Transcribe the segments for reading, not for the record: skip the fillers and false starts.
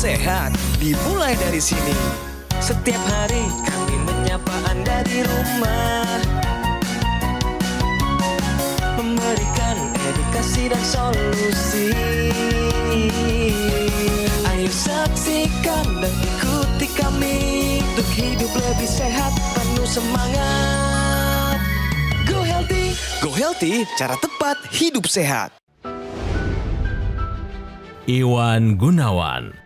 sehat dimulai dari sini. Setiap hari kami menyapa Anda di rumah, memberikan edukasi dan solusi. Ayo saksikan dan ikuti kami untuk hidup lebih sehat, penuh semangat. Go Healthy, cara tepat hidup sehat. Iwan Gunawan.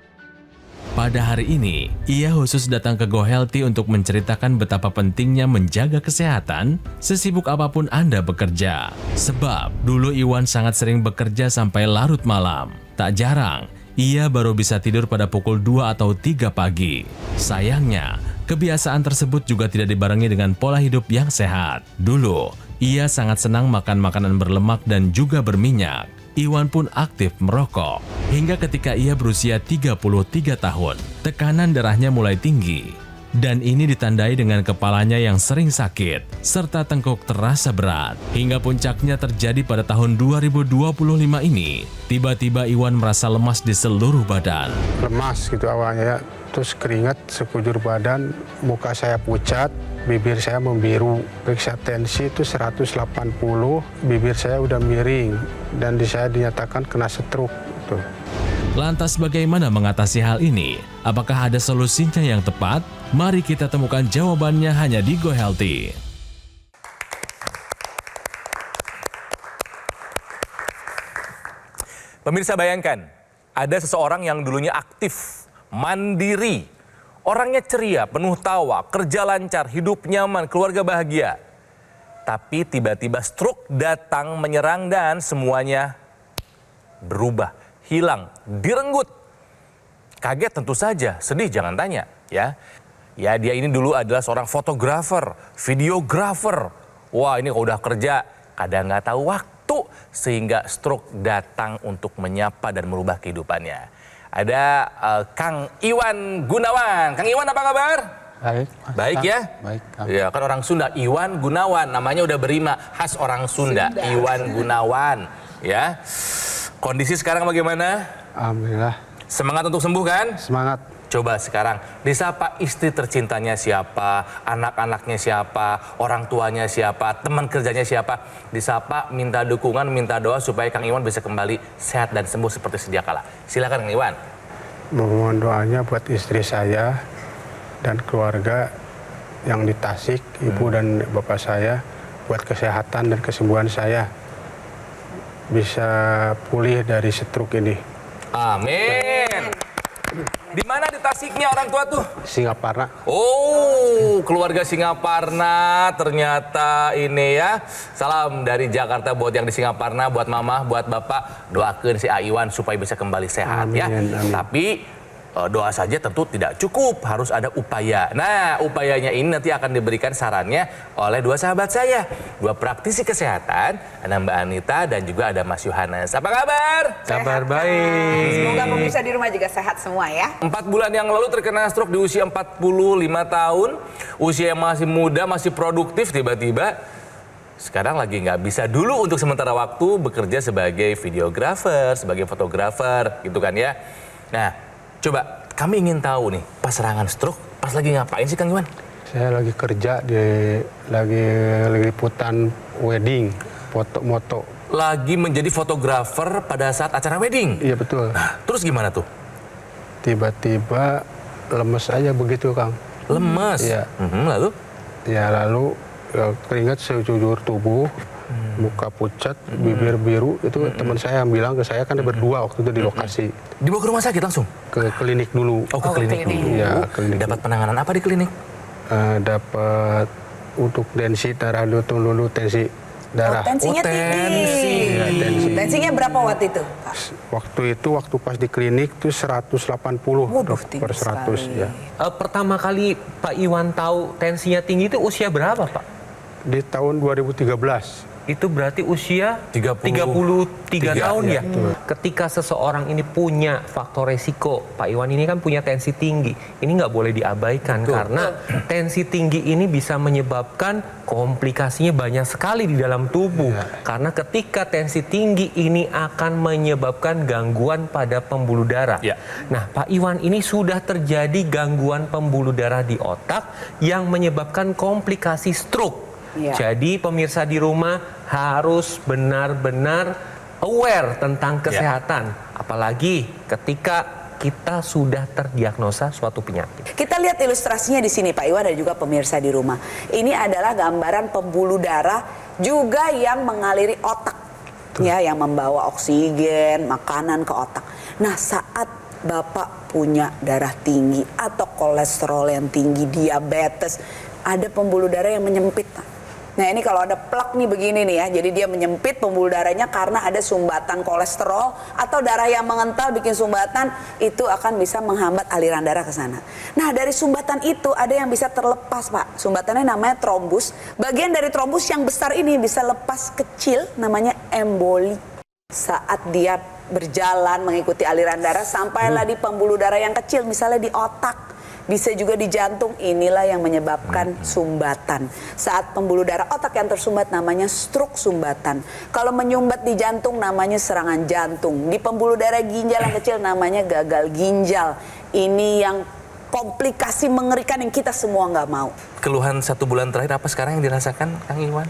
Pada hari ini, ia khusus datang ke Go Healthy untuk menceritakan betapa pentingnya menjaga kesehatan sesibuk apapun Anda bekerja. Sebab dulu Iwan sangat sering bekerja sampai larut malam. Tak jarang, ia baru bisa tidur pada pukul 2 atau 3 pagi. Sayangnya, kebiasaan tersebut juga tidak dibarengi dengan pola hidup yang sehat. Dulu, ia sangat senang makan makanan berlemak dan juga berminyak. Iwan pun aktif merokok. Hingga ketika ia berusia 33 tahun, tekanan darahnya mulai tinggi. Dan ini ditandai dengan kepalanya yang sering sakit, serta tengkuk terasa berat. Hingga puncaknya terjadi pada tahun 2025 ini, tiba-tiba Iwan merasa lemas di seluruh badan. Lemas gitu awalnya ya, terus keringat sekujur badan, muka saya pucat, bibir saya membiru, periksa tensi itu 180, bibir saya udah miring, dan saya dinyatakan kena stroke. Tuh. Lantas bagaimana mengatasi hal ini? Apakah ada solusinya yang tepat? Mari kita temukan jawabannya hanya di Go Healthy. Pemirsa bayangkan, ada seseorang yang dulunya aktif, mandiri, orangnya ceria, penuh tawa, kerja lancar, hidup nyaman, keluarga bahagia. Tapi tiba-tiba stroke datang menyerang dan semuanya berubah, hilang, direnggut. Kaget tentu saja, sedih jangan tanya ya. Ya dia ini dulu adalah seorang fotografer, videografer. Wah ini kalau udah kerja kadang nggak tahu waktu sehingga stroke datang untuk menyapa dan merubah kehidupannya. Ada Kang Iwan Gunawan. Kang Iwan apa kabar? Baik. Baik ya? Baik. Ya kan orang Sunda, Iwan Gunawan. Namanya udah berima, khas orang Sunda. Iwan Gunawan. Ya. Kondisi sekarang bagaimana? Alhamdulillah. Semangat untuk sembuh kan? Semangat. Coba sekarang disapa istri tercintanya siapa, anak-anaknya siapa, orang tuanya siapa, teman kerjanya siapa. Disapa, minta dukungan, minta doa supaya Kang Iwan bisa kembali sehat dan sembuh seperti sedia kala. Silakan Kang Iwan. Memohon doanya buat istri saya dan keluarga yang di Tasik, ibu dan bapak saya, buat kesehatan dan kesembuhan saya. Bisa pulih dari stroke ini. Amin. Di mana di Tasiknya orang tua tuh? Singaparna. Oh, keluarga Singaparna ternyata ini ya. Salam dari Jakarta buat yang di Singaparna, buat mama, buat bapak. Doakan si Iwan supaya bisa kembali sehat. Amin, Ya. amin. Tapi doa saja tentu tidak cukup, harus ada upaya. Nah, upayanya ini nanti akan diberikan sarannya oleh dua sahabat saya, dua praktisi kesehatan, ada Mbak Anita dan juga ada Mas Yohanes. Apa kabar? Kabar baik. Semoga pemirsa di rumah juga sehat semua ya. 4 bulan yang lalu terkena stroke di usia 45 tahun, usia yang masih muda, masih produktif, tiba-tiba sekarang lagi nggak bisa dulu untuk sementara waktu bekerja sebagai videografer, sebagai fotografer, gitu kan ya. Nah, coba kami ingin tahu nih, pas serangan stroke, pas lagi ngapain sih Kang Iwan? Saya lagi kerja lagi liputan wedding, foto-moto. Lagi menjadi fotografer pada saat acara wedding? Iya betul. Nah, terus gimana tuh? Tiba-tiba lemes aja begitu Kang. Lemes? Iya. Lalu? Ya lalu keringat sekujur tubuh, muka pucat, bibir biru. Itu teman saya yang bilang ke saya, kan ada berdua waktu itu di lokasi. Dibawa ke rumah sakit langsung? Ke klinik dulu. Oh, ke klinik dulu. Ya, klinik. Dapat penanganan apa di klinik? Dapat untuk tensi darah dulu tensi darah. Tensinya tinggi. Iya, tensi. Tensinya berapa waktu itu, Pak? Waktu pas di klinik tuh 180 Waduh, per 100 tinggi ya. Pertama kali Pak Iwan tahu tensinya tinggi itu usia berapa, Pak? Di tahun 2013. itu berarti usia 33 tahun ya. Ketika seseorang ini punya faktor resiko, Pak Iwan ini kan punya tensi tinggi. Ini nggak boleh diabaikan karena tensi tinggi ini bisa menyebabkan komplikasinya banyak sekali di dalam tubuh. Karena ketika tensi tinggi ini akan menyebabkan gangguan pada pembuluh darah. Nah, Pak Iwan ini sudah terjadi gangguan pembuluh darah di otak yang menyebabkan komplikasi stroke. Jadi pemirsa di rumah harus benar-benar aware tentang kesehatan. Apalagi ketika kita sudah terdiagnosa suatu penyakit. Kita lihat ilustrasinya di sini Pak Iwan dan juga pemirsa di rumah. Ini adalah gambaran pembuluh darah juga yang mengaliri otak. Ya, yang membawa oksigen, makanan ke otak. Nah, saat Bapak punya darah tinggi atau kolesterol yang tinggi, diabetes, ada pembuluh darah yang menyempit. Nah, ini kalau ada plak nih begini nih ya, jadi dia menyempit pembuluh darahnya karena ada sumbatan kolesterol atau darah yang mengental bikin sumbatan, itu akan bisa menghambat aliran darah ke sana. Nah, dari sumbatan itu ada yang bisa terlepas Pak, sumbatannya namanya trombus. Bagian dari trombus yang besar ini bisa lepas kecil, namanya emboli. Saat dia berjalan mengikuti aliran darah sampailah di pembuluh darah yang kecil, misalnya di otak. Bisa juga di jantung, inilah yang menyebabkan sumbatan. Saat pembuluh darah otak yang tersumbat namanya stroke sumbatan. Kalau menyumbat di jantung namanya serangan jantung. Di pembuluh darah ginjal yang kecil namanya gagal ginjal. Ini yang komplikasi mengerikan yang kita semua nggak mau. Keluhan 1 bulan terakhir apa sekarang yang dirasakan Kang Iwan?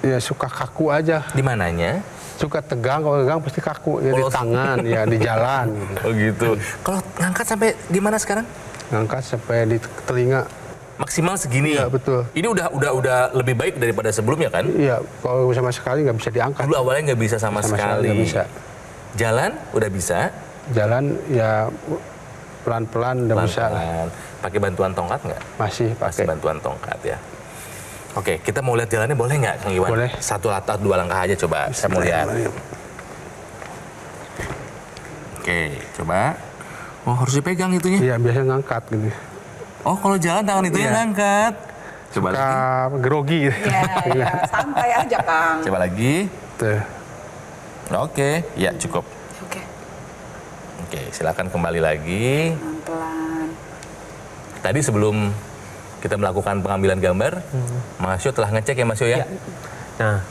Ya suka kaku aja. Di mananya? Suka tegang, kalau tegang pasti kaku. Ya, di tangan, ya di jalan. Gitu. Oh gitu. Kalau ngangkat sampai gimana sekarang? Ngangkat sampai di telinga. Maksimal segini? Iya, betul. Ini udah lebih baik daripada sebelumnya kan? Iya, kalau sama sekali nggak bisa diangkat. Dulu awalnya nggak bisa sama sekali. Nggak bisa. Jalan udah bisa? Jalan ya pelan-pelan udah bisa. Pakai bantuan tongkat nggak? Masih pakai. Bantuan tongkat ya. Oke, kita mau lihat jalannya boleh nggak Kang Iwan? Boleh. 1 atau 2 langkah aja coba, saya mau lihat. Oke, coba. Oh, harus dipegang itunya? Iya, biasanya ngangkat gitu. Oh, kalau jalan tangan itu yang ngangkat. Coba lagi. Grogi. Ya, santai aja Kang. Coba lagi. Tuh. Oke, ya cukup. Oke, silakan kembali lagi. Pelan-pelan. Tadi sebelum kita melakukan pengambilan gambar, Mas Yo telah ngecek ya Mas Yo ya? Nah,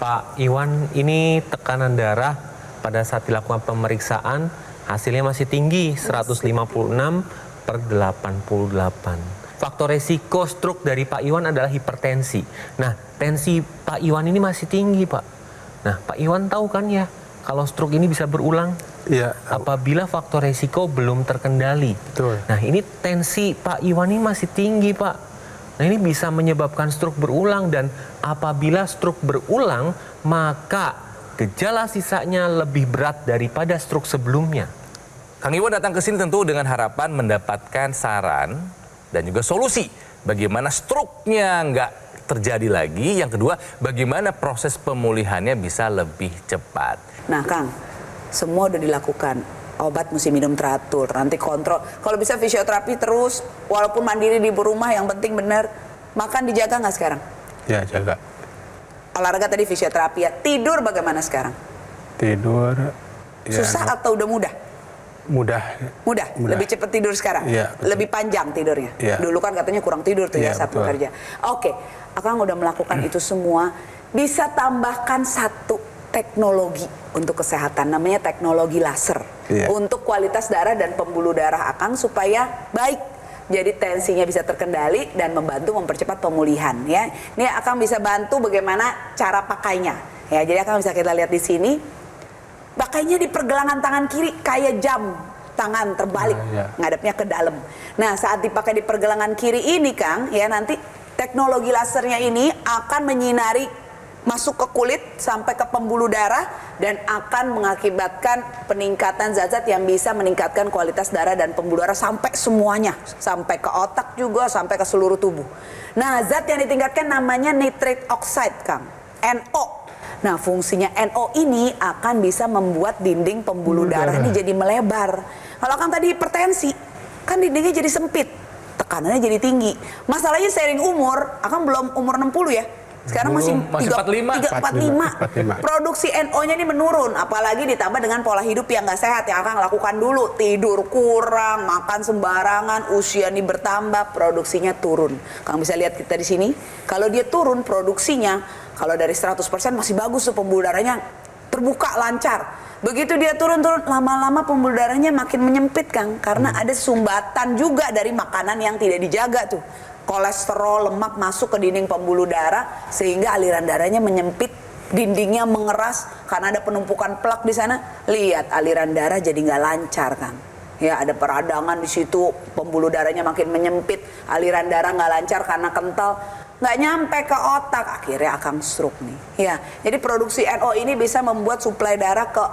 Pak Iwan ini tekanan darah pada saat dilakukan pemeriksaan hasilnya masih tinggi 156/88. Faktor resiko stroke dari Pak Iwan adalah hipertensi. Nah, tensi Pak Iwan ini masih tinggi Pak. Nah, Pak Iwan tahu kan ya kalau stroke ini bisa berulang? Iya. Apabila faktor resiko belum terkendali. Betul. Nah, ini tensi Pak Iwan ini masih tinggi, Pak. Nah, ini bisa menyebabkan stroke berulang dan apabila stroke berulang, maka gejala sisanya lebih berat daripada stroke sebelumnya. Kang Iwan datang ke sini tentu dengan harapan mendapatkan saran dan juga solusi bagaimana stroke-nya nggak terjadi lagi. Yang kedua, bagaimana proses pemulihannya bisa lebih cepat. Nah Kang, semua udah dilakukan. Obat mesti minum teratur, nanti kontrol. Kalau bisa fisioterapi terus, walaupun mandiri di rumah, yang penting benar. Makan dijaga nggak sekarang? Ya, jaga. Olahraga tadi fisioterapi ya. Tidur bagaimana sekarang? Tidur. Ya, Susah atau udah mudah? Mudah. Mudah? Lebih cepat tidur sekarang? Iya, betul. Lebih panjang tidurnya? Iya. Dulu kan katanya kurang tidur tuh ya Iya, saat betul. bekerja. Oke, Akang udah melakukan itu semua. Bisa tambahkan satu teknologi untuk kesehatan, namanya teknologi laser. Iya. Untuk kualitas darah dan pembuluh darah Akang supaya baik. Jadi tensinya bisa terkendali dan membantu mempercepat pemulihan ya. Ini Akang bisa bantu bagaimana cara pakainya. Ya, jadi Akang bisa kita lihat di sini. Pakainya di pergelangan tangan kiri kayak jam tangan terbalik, ngadepnya ke dalam. Nah, saat dipakai di pergelangan kiri ini Kang, ya nanti teknologi lasernya ini akan menyinari masuk ke kulit sampai ke pembuluh darah dan akan mengakibatkan peningkatan zat-zat yang bisa meningkatkan kualitas darah dan pembuluh darah sampai semuanya, sampai ke otak juga, sampai ke seluruh tubuh. Nah, zat yang ditingkatkan namanya nitrate oxide, Kang, NO. Nah, fungsinya NO ini akan bisa membuat dinding pembuluh darah ini jadi melebar. Kalau Kang tadi hipertensi, kan dindingnya jadi sempit, tekanannya jadi tinggi. Masalahnya seiring umur, Akang belum umur 60 ya? Sekarang masih 45. 45. Produksi NO-nya ini menurun, apalagi ditambah dengan pola hidup yang nggak sehat yang akan lakukan dulu. Tidur kurang, makan sembarangan, usia ini bertambah, produksinya turun. Kamu bisa lihat kita di sini, kalau dia turun produksinya, kalau dari 100% masih bagus tuh pembuluh darahnya terbuka lancar. Begitu dia turun-turun, lama-lama pembuluh darahnya makin menyempit, Kang, karena ada sumbatan juga dari makanan yang tidak dijaga tuh. Kolesterol, lemak masuk ke dinding pembuluh darah sehingga aliran darahnya menyempit, dindingnya mengeras karena ada penumpukan plak di sana. Lihat aliran darah jadi nggak lancar, Kang. Ya, ada peradangan di situ, pembuluh darahnya makin menyempit, aliran darah nggak lancar karena kental, nggak nyampe ke otak, akhirnya akan stroke nih. Ya, jadi produksi NO ini bisa membuat suplai darah ke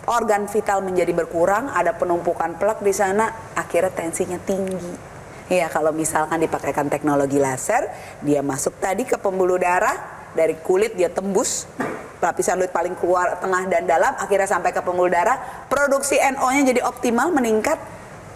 organ vital menjadi berkurang, ada penumpukan plak di sana, akhirnya tensinya tinggi. Ya, kalau misalkan dipakaikan teknologi laser, dia masuk tadi ke pembuluh darah, dari kulit dia tembus, lapisan kulit paling keluar, tengah dan dalam, akhirnya sampai ke pembuluh darah, produksi NO-nya jadi optimal, meningkat,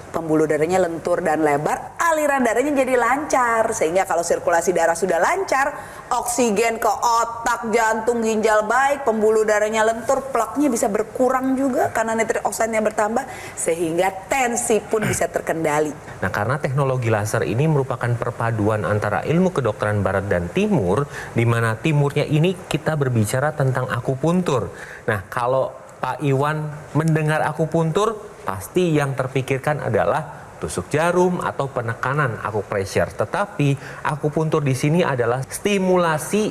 pembuluh darahnya lentur dan lebar, aliran darahnya jadi lancar, sehingga kalau sirkulasi darah sudah lancar, oksigen ke otak, jantung, ginjal baik, pembuluh darahnya lentur, plaknya bisa berkurang juga karena nitrit oksidnya bertambah, sehingga tensi pun bisa terkendali. Nah, karena teknologi laser ini merupakan perpaduan antara ilmu kedokteran barat dan timur, di mana timurnya ini kita berbicara tentang akupuntur. Nah, kalau Pak Iwan mendengar akupuntur, pasti yang terpikirkan adalah tusuk jarum atau penekanan akupressure. Tetapi akupuntur di sini adalah stimulasi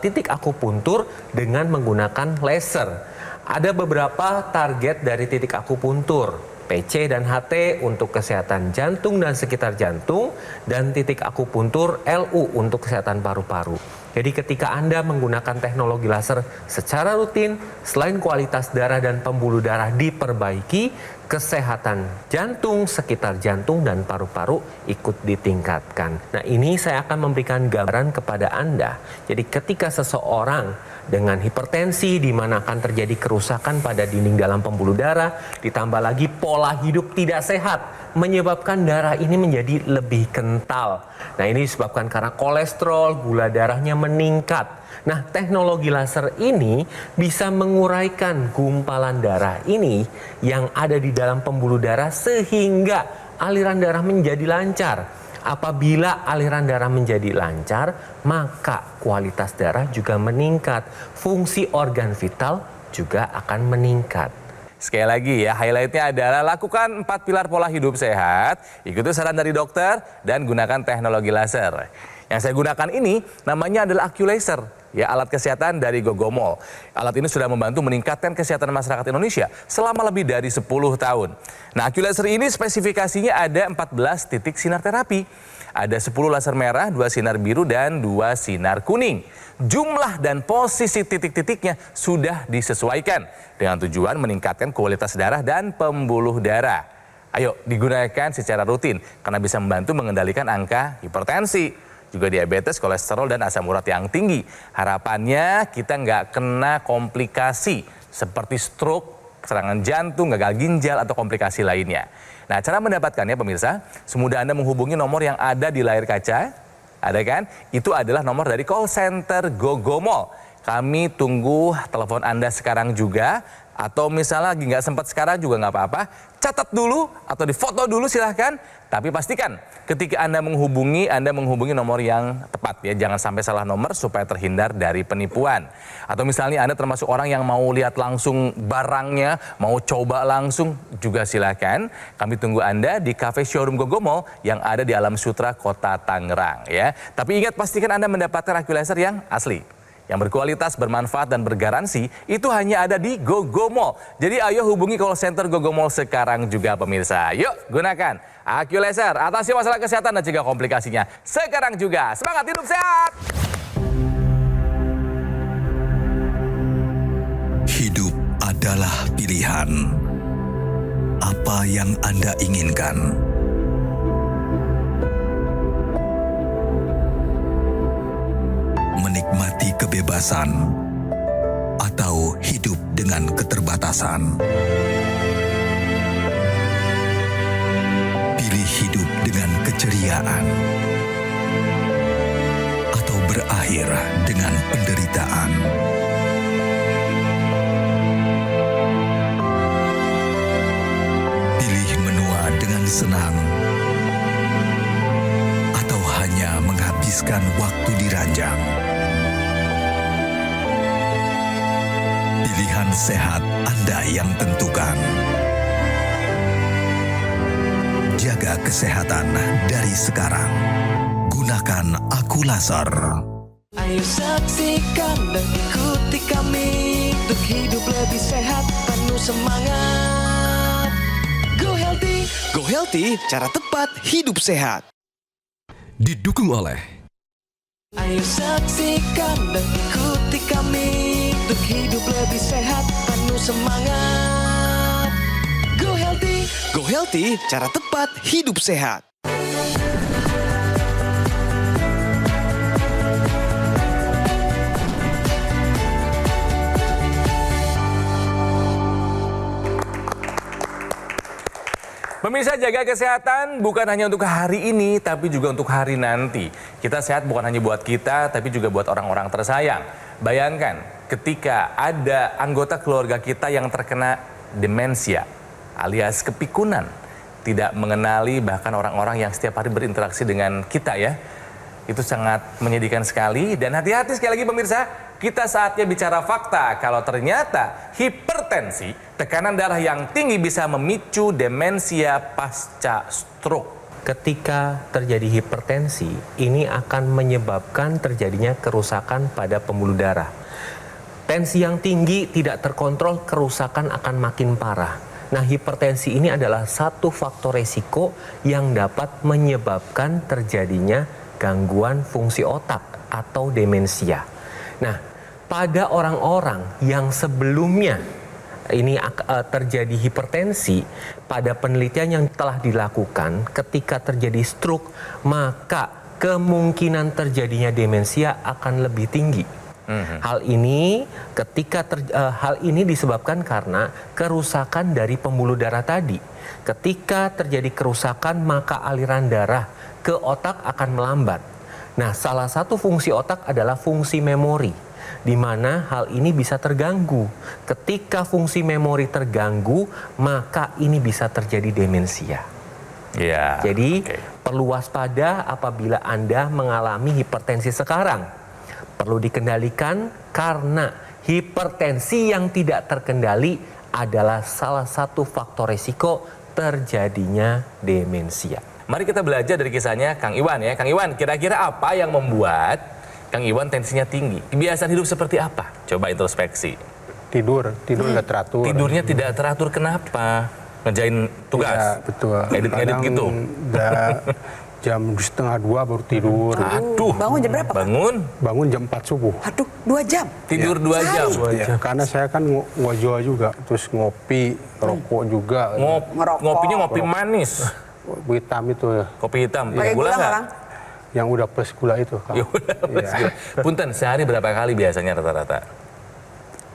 titik akupuntur dengan menggunakan laser. Ada beberapa target dari titik akupuntur, PC dan HT untuk kesehatan jantung dan sekitar jantung, dan titik akupuntur LU untuk kesehatan paru-paru. Jadi ketika Anda menggunakan teknologi laser secara rutin, selain kualitas darah dan pembuluh darah diperbaiki, kesehatan jantung, sekitar jantung, dan paru-paru ikut ditingkatkan. Nah, ini saya akan memberikan gambaran kepada Anda. Jadi ketika seseorang dengan hipertensi, di mana akan terjadi kerusakan pada dinding dalam pembuluh darah, ditambah lagi pola hidup tidak sehat, menyebabkan darah ini menjadi lebih kental. Nah, ini disebabkan karena kolesterol, gula darahnya meningkat. Nah, teknologi laser ini bisa menguraikan gumpalan darah ini yang ada di dalam pembuluh darah sehingga aliran darah menjadi lancar. Apabila aliran darah menjadi lancar, maka kualitas darah juga meningkat. Fungsi organ vital juga akan meningkat. Sekali lagi ya, highlightnya adalah lakukan 4 pilar pola hidup sehat, ikuti saran dari dokter, dan gunakan teknologi laser. Yang saya gunakan ini namanya adalah AccuLaser, ya, alat kesehatan dari Gogomol. Alat ini sudah membantu meningkatkan kesehatan masyarakat Indonesia selama lebih dari 10 tahun. Nah, AccuLaser ini spesifikasinya ada 14 titik sinar terapi. Ada 10 laser merah, 2 sinar biru, dan 2 sinar kuning. Jumlah dan posisi titik-titiknya sudah disesuaikan dengan tujuan meningkatkan kualitas darah dan pembuluh darah. Ayo digunakan secara rutin karena bisa membantu mengendalikan angka hipertensi, juga diabetes, kolesterol, dan asam urat yang tinggi. Harapannya kita nggak kena komplikasi seperti stroke, serangan jantung, gagal ginjal, atau komplikasi lainnya. Nah, cara mendapatkannya pemirsa, semudah Anda menghubungi nomor yang ada di layar kaca. Ada kan? Itu adalah nomor dari call center Gogomol. Kami tunggu telepon Anda sekarang juga. Atau misalnya lagi nggak sempat sekarang juga nggak apa-apa. Catat dulu atau difoto dulu silahkan. Tapi pastikan ketika Anda menghubungi nomor yang tepat ya. Jangan sampai salah nomor supaya terhindar dari penipuan. Atau misalnya Anda termasuk orang yang mau lihat langsung barangnya, mau coba langsung juga silahkan. Kami tunggu Anda di Cafe Showroom Gogomol yang ada di Alam Sutra, Kota Tangerang ya. Tapi ingat, pastikan Anda mendapatkan AccuLaser yang asli, yang berkualitas, bermanfaat, dan bergaransi. Itu hanya ada di Gogomol. Jadi ayo hubungi call center Gogomol sekarang juga pemirsa. Yuk gunakan AccuLaser, atasi masalah kesehatan dan cegah komplikasinya sekarang juga. Semangat hidup sehat! Hidup adalah pilihan. Apa yang Anda inginkan? Menikmati kebebasan atau hidup dengan keterbatasan. Pilih hidup dengan keceriaan atau berada berakhir dengan penderitaan. Pilih menua dengan senang atau hanya menghabiskan waktu di ranjang. Pilihan sehat Anda yang tentukan. Jaga kesehatan dari sekarang. Gunakan Aku Laser. Ayo saksikan dan ikuti kami untuk hidup lebih sehat, penuh semangat. Go Healthy. Go Healthy, cara tepat hidup sehat. Didukung oleh Ayo saksikan dan ikuti kami untuk hidup lebih sehat, penuh semangat. Go Healthy. Go Healthy, cara tepat hidup sehat. Pemirsa, jaga kesehatan bukan hanya untuk hari ini, tapi juga untuk hari nanti. Kita sehat bukan hanya buat kita, tapi juga buat orang-orang tersayang. Bayangkan ketika ada anggota keluarga kita yang terkena demensia alias kepikunan, tidak mengenali bahkan orang-orang yang setiap hari berinteraksi dengan kita ya. Itu sangat menyedihkan sekali, dan hati-hati sekali lagi pemirsa, kita saatnya bicara fakta kalau ternyata hipertensi, tekanan darah yang tinggi bisa memicu demensia pasca stroke. Ketika terjadi hipertensi, ini akan menyebabkan terjadinya kerusakan pada pembuluh darah. Tensi yang tinggi tidak terkontrol, kerusakan akan makin parah. Nah, hipertensi ini adalah satu faktor resiko yang dapat menyebabkan terjadinya gangguan fungsi otak atau demensia. Nah, pada orang-orang yang sebelumnya ini terjadi hipertensi, pada penelitian yang telah dilakukan ketika terjadi stroke, maka kemungkinan terjadinya demensia akan lebih tinggi. Hal ini disebabkan karena kerusakan dari pembuluh darah tadi. Ketika terjadi kerusakan, maka aliran darah ke otak akan melambat. Nah, salah satu fungsi otak adalah fungsi memori, di mana hal ini bisa terganggu. Ketika fungsi memori terganggu, maka ini bisa terjadi demensia. Ya. Jadi perlu waspada apabila Anda mengalami hipertensi sekarang. Perlu dikendalikan karena hipertensi yang tidak terkendali adalah salah satu faktor risiko terjadinya demensia. Mari kita belajar dari kisahnya Kang Iwan ya. Kang Iwan, kira-kira apa yang membuat Kang Iwan tensinya tinggi? Kebiasaan hidup seperti apa? Coba introspeksi. Tidur nggak teratur. Tidurnya tidak teratur, kenapa? Ngerjain tugas? Ya, betul. Edit-edit gitu? Udah jam 1:30 baru tidur. Aduh. Bangun jam berapa, Pak? Bangun jam 4 subuh. Aduh, 2 jam. Tidur 2 jam? Ya, karena saya kan ngojo juga, terus ngopi, rokok juga. Ngerokok. Ngopinya ngopi manis? Hitam itu ya. Kopi hitam? Pakai gula nggak, nggak? Bang? Yang udah plus gula itu. Kak. Ya udah, plus Iya. gula. Punten, sehari berapa kali biasanya rata-rata?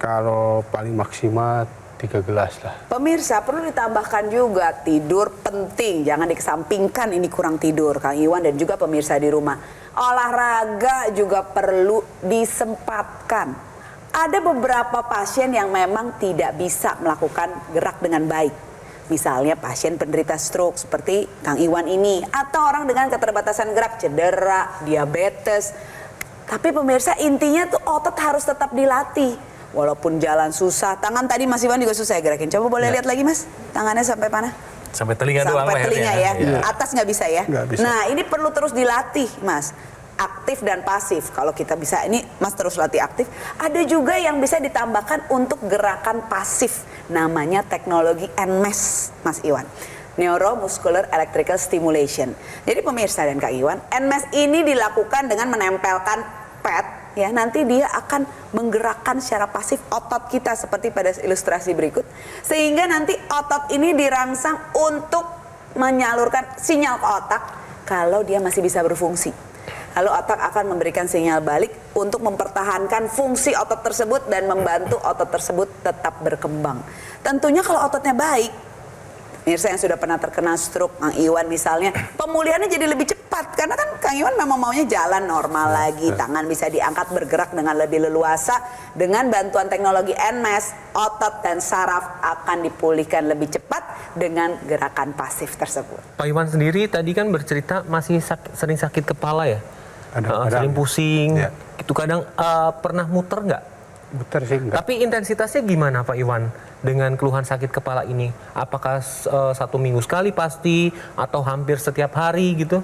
Kalau paling maksimal 3 gelas lah. Pemirsa, perlu ditambahkan juga tidur penting. Jangan dikesampingkan ini kurang tidur, Kang Iwan dan juga pemirsa di rumah. Olahraga juga perlu disempatkan. Ada beberapa pasien yang memang tidak bisa melakukan gerak dengan baik. Misalnya pasien penderita stroke seperti Kang Iwan ini. Atau orang dengan keterbatasan gerak, cedera, diabetes. Tapi pemirsa, intinya tuh otot harus tetap dilatih. Walaupun jalan susah, tangan tadi Mas Iwan juga susah gerakin. Coba boleh lihat lagi Mas, tangannya sampai mana? Sampai telinga doang Sampai telinga ya. Iya. Atas nggak bisa ya? Nggak bisa. Nah, ini perlu terus dilatih Mas. Aktif dan pasif. Kalau kita bisa, ini Mas terus latih aktif. Ada juga yang bisa ditambahkan untuk gerakan pasif. Namanya teknologi NMES, Mas Iwan. Neuromuscular Electrical Stimulation. Jadi pemirsa dan Kak Iwan, NMES ini dilakukan dengan menempelkan pad. Ya, nanti dia akan menggerakkan secara pasif otot kita seperti pada ilustrasi berikut. Sehingga nanti otot ini dirangsang untuk menyalurkan sinyal ke otak kalau dia masih bisa berfungsi. Lalu otak akan memberikan sinyal balik untuk mempertahankan fungsi otot tersebut dan membantu otot tersebut tetap berkembang. Tentunya kalau ototnya baik, Mirsa yang sudah pernah terkena stroke, Kang Iwan misalnya, pemulihannya jadi lebih cepat karena kan Kang Iwan memang maunya jalan normal lagi, tangan bisa diangkat bergerak dengan lebih leluasa. Dengan bantuan teknologi NMAS, otot dan saraf akan dipulihkan lebih cepat dengan gerakan pasif tersebut. Pak Iwan sendiri tadi kan bercerita masih sering sakit kepala ya, sering pusing, itu kadang pernah muter nggak? Muter sih enggak. Tapi intensitasnya gimana Pak Iwan dengan keluhan sakit kepala ini? Apakah 1 minggu sekali pasti atau hampir setiap hari gitu?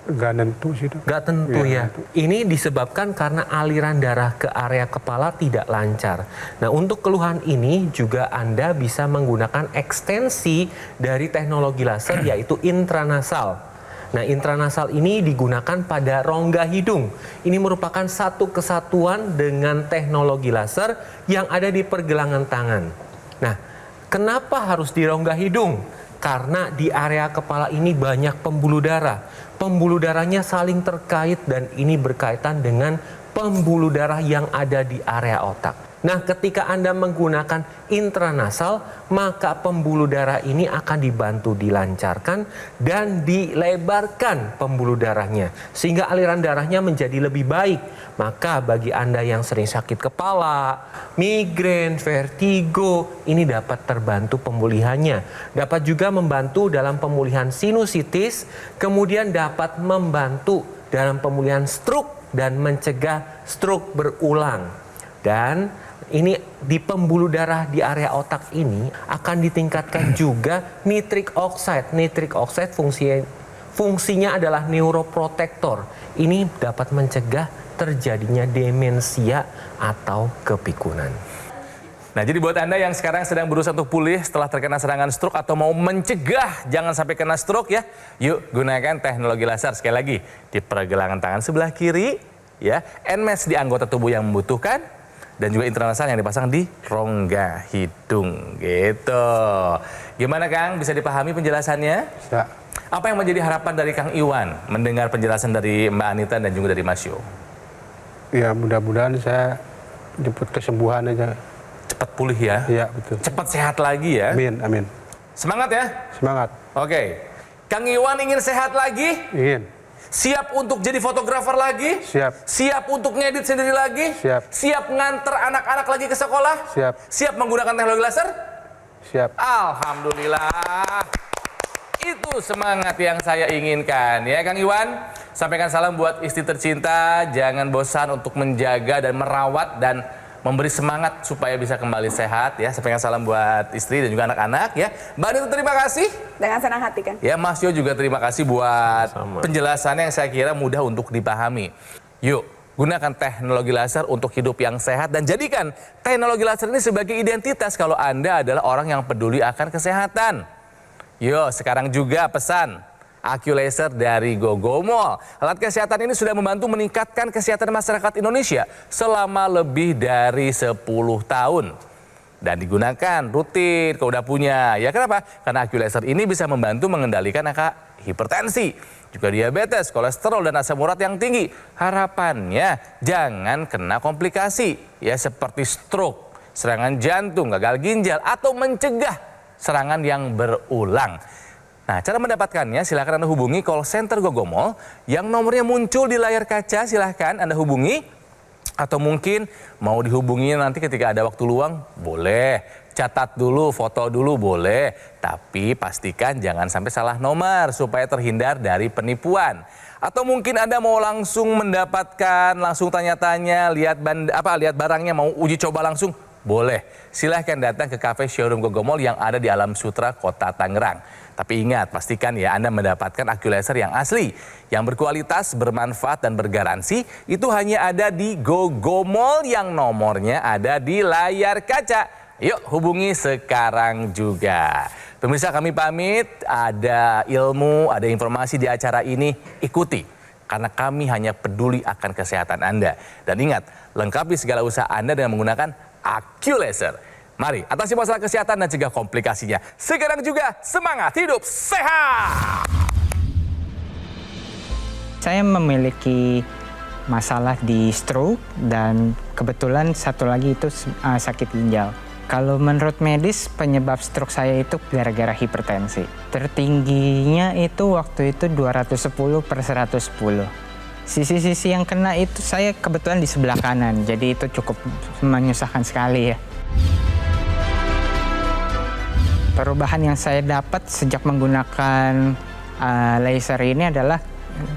Enggak nentu sih. Nggak tentu ya. Nentu. Ini disebabkan karena aliran darah ke area kepala tidak lancar. Nah, untuk keluhan ini juga Anda bisa menggunakan ekstensi dari teknologi laser yaitu intranasal. Nah, intranasal ini digunakan pada rongga hidung. Ini merupakan satu kesatuan dengan teknologi laser yang ada di pergelangan tangan. Nah, kenapa harus di rongga hidung? Karena di area kepala ini banyak pembuluh darah. Pembuluh darahnya saling terkait dan ini berkaitan dengan pembuluh darah yang ada di area otak. Nah, ketika Anda menggunakan intranasal, maka pembuluh darah ini akan dibantu dilancarkan dan dilebarkan pembuluh darahnya sehingga aliran darahnya menjadi lebih baik. Maka bagi Anda yang sering sakit kepala, migrain, vertigo, ini dapat terbantu pemulihannya. Dapat juga membantu dalam pemulihan sinusitis, kemudian dapat membantu dalam pemulihan stroke dan mencegah stroke berulang. Dan ini di pembuluh darah di area otak ini akan ditingkatkan juga nitric oxide. Nitric oxide fungsinya adalah neuroprotektor. Ini dapat mencegah terjadinya demensia atau kepikunan. Nah, jadi buat Anda yang sekarang sedang berusaha untuk pulih setelah terkena serangan stroke atau mau mencegah jangan sampai kena stroke ya, yuk gunakan teknologi laser sekali lagi di pergelangan tangan sebelah kiri ya, NMAS di anggota tubuh yang membutuhkan, dan juga intranasal yang dipasang di rongga hidung gitu. Gimana Kang, bisa dipahami penjelasannya? Bisa. Apa yang menjadi harapan dari Kang Iwan mendengar penjelasan dari Mbak Anita dan juga dari Mas Yo? Ya mudah-mudahan saya jemput kesembuhan aja. Cepat pulih ya? Iya betul. Cepat sehat lagi ya? Amin, amin. Semangat ya? Semangat. Oke. Kang Iwan ingin sehat lagi? Ingin. Siap untuk jadi fotografer lagi? Siap. Siap untuk ngedit sendiri lagi? Siap. Siap nganter anak-anak lagi ke sekolah? Siap. Siap menggunakan teknologi laser? Siap. Alhamdulillah. Itu semangat yang saya inginkan ya Kang Iwan. Sampaikan salam buat istri tercinta. Jangan bosan untuk menjaga dan merawat dan memberi semangat supaya bisa kembali sehat ya. Sampaikan salam buat istri dan juga anak-anak ya. Mbak Anita terima kasih. Dengan senang hati kan. Ya Mas Yo juga terima kasih buat penjelasannya yang saya kira mudah untuk dipahami. Yuk gunakan teknologi laser untuk hidup yang sehat dan jadikan teknologi laser ini sebagai identitas kalau Anda adalah orang yang peduli akan kesehatan. Yuk sekarang juga pesan AccuLaser dari Gogomall. Alat kesehatan ini sudah membantu meningkatkan kesehatan masyarakat Indonesia selama lebih dari 10 tahun. Dan digunakan rutin kalau udah punya. Ya kenapa? Karena AccuLaser ini bisa membantu mengendalikan angka hipertensi, juga diabetes, kolesterol dan asam urat yang tinggi. Harapannya jangan kena komplikasi ya seperti stroke, serangan jantung, gagal ginjal atau mencegah serangan yang berulang. Nah, cara mendapatkannya silahkan Anda hubungi call center Gogomall yang nomornya muncul di layar kaca. Silahkan Anda hubungi atau mungkin mau dihubungi nanti ketika ada waktu luang, boleh. Catat dulu, foto dulu boleh. Tapi pastikan jangan sampai salah nomor supaya terhindar dari penipuan. Atau mungkin Anda mau langsung mendapatkan, langsung tanya-tanya, lihat barangnya, mau uji coba langsung, boleh. Silahkan datang ke cafe showroom Gogomall yang ada di Alam Sutra, Kota Tangerang. Tapi ingat, pastikan ya Anda mendapatkan AccuLaser yang asli, yang berkualitas, bermanfaat, dan bergaransi. Itu hanya ada di Gogomall yang nomornya ada di layar kaca. Yuk hubungi sekarang juga. Pemirsa kami pamit, ada ilmu, ada informasi di acara ini, ikuti. Karena kami hanya peduli akan kesehatan Anda. Dan ingat, lengkapi segala usaha Anda dengan menggunakan AccuLaser. Mari atasi masalah kesehatan dan cegah komplikasinya. Sekarang juga semangat hidup sehat. Saya memiliki masalah di stroke dan kebetulan satu lagi itu sakit ginjal. Kalau menurut medis, penyebab stroke saya itu gara-gara hipertensi. Tertingginya itu waktu itu 210/110. Sisi-sisi yang kena itu saya kebetulan di sebelah kanan, jadi itu cukup menyusahkan sekali ya. Perubahan yang saya dapat sejak menggunakan laser ini adalah,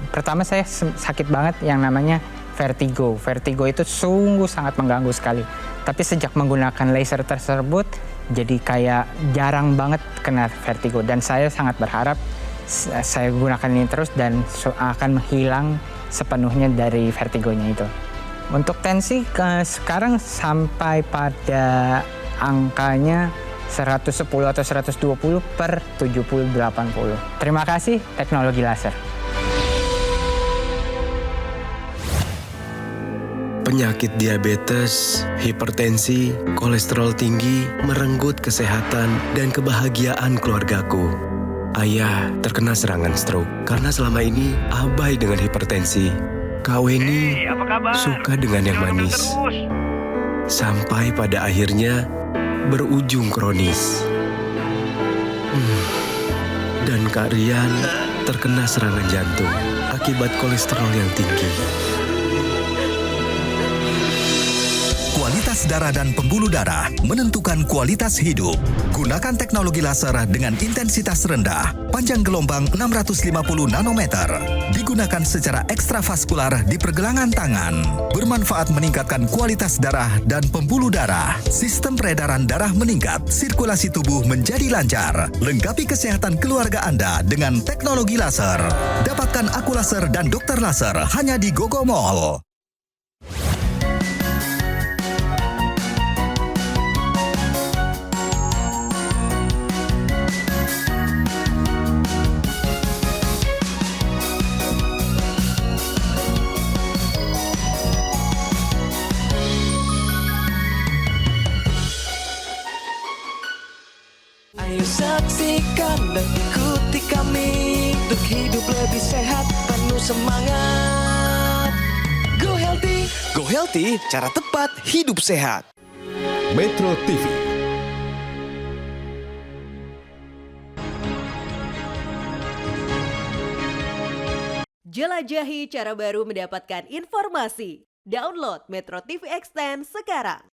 pertama saya sakit banget yang namanya vertigo. Vertigo itu sungguh sangat mengganggu sekali. Tapi sejak menggunakan laser tersebut, jadi kayak jarang banget kena vertigo. Dan saya sangat berharap saya gunakan ini terus dan akan menghilang sepenuhnya dari vertigonya itu. Untuk tensi sekarang sampai pada angkanya 110 atau 120/70/80. Terima kasih teknologi laser. Penyakit diabetes, hipertensi, kolesterol tinggi merenggut kesehatan dan kebahagiaan keluargaku. Ayah terkena serangan stroke karena selama ini abai dengan hipertensi. Kak Weni suka dengan yang manis. Sampai pada akhirnya berujung kronis. Dan Kak Rian terkena serangan jantung akibat kolesterol yang tinggi. Kualitas darah dan pembuluh darah menentukan kualitas hidup. Gunakan teknologi laser dengan intensitas rendah, panjang gelombang 650 nanometer. Digunakan secara ekstravaskular di pergelangan tangan. Bermanfaat meningkatkan kualitas darah dan pembuluh darah. Sistem peredaran darah meningkat, sirkulasi tubuh menjadi lancar. Lengkapi kesehatan keluarga Anda dengan teknologi laser. Dapatkan aku laser dan dokter laser hanya di Gogo Mall. Ayo saksikan dan ikuti kami untuk hidup lebih sehat, penuh semangat. Go Healthy, cara tepat hidup sehat. Metro TV. Jelajahi cara baru mendapatkan informasi. Download Metro TV Extend sekarang.